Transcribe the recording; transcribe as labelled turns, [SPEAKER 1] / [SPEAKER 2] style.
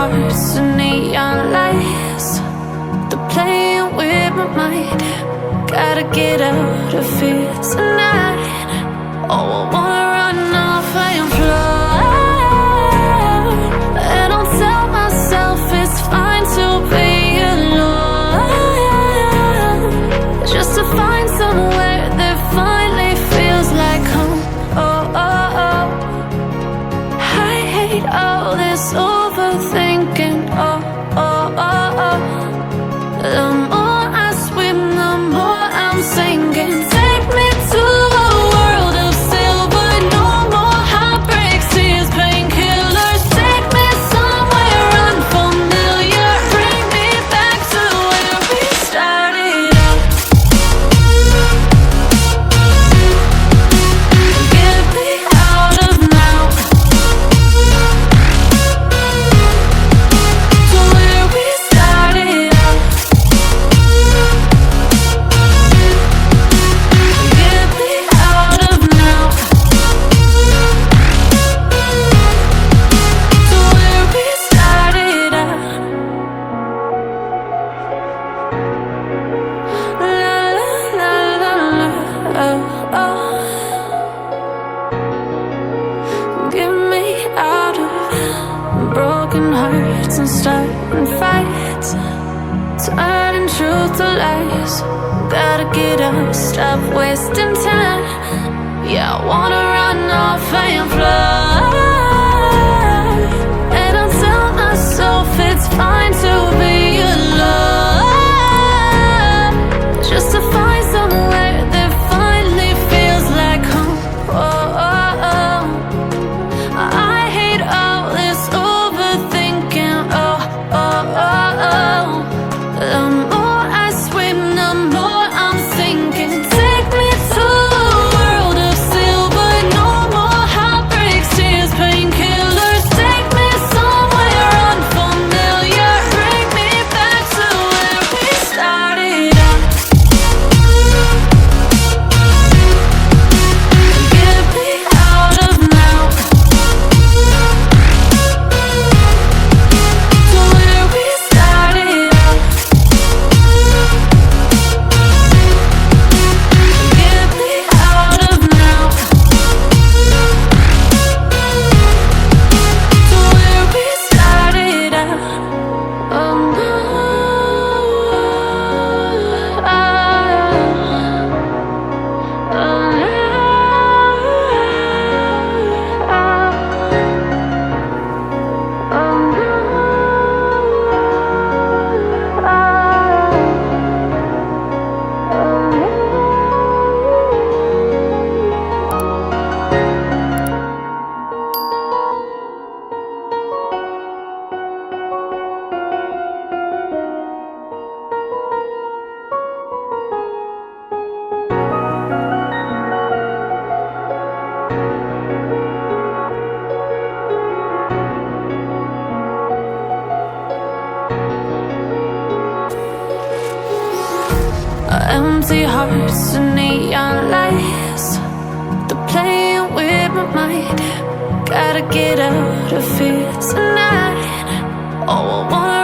[SPEAKER 1] hearts and neon lights. They're playing with my mind. Gotta get out of here tonight. Oh, I wanna run off and fly. And I'll tell myself it's fine to be alone, just to find somewhere that finally feels like home. Oh, oh, oh. I hate all this overthinking. Oh, oh, oh, oh. The more I swim, the more I'm sinking. Take me to a world of silver. No more heartbreaks, tears, painkillers. Take me somewhere unfamiliar. Bring me back to where we started out. Get me out of now, to where we started out. Get me out of now, to where we started out. La la la la la, oh, oh. Get me out of broken hearts and starting fights, turning truth to lies. Gotta get up, stop wasting time. Yeah, I wanna run off and fly. And I'll tell myself it's fine to be alone, just to find somewhere that finally feels like home. Oh, oh, oh. I hate all this overthinking. Oh, oh, oh, oh. The more I swim, the more I'm sinking. Take me to a world of silver. No more heartbreaks, tears, painkillers. Take me somewhere unfamiliar. Bring me back to where we started out. Get me out of now, to where we started out. Get me out of now, to where we started out. Oh no, empty hearts and neon lights. They're playing with my mind. Gotta get out of here tonight. Oh, I wanna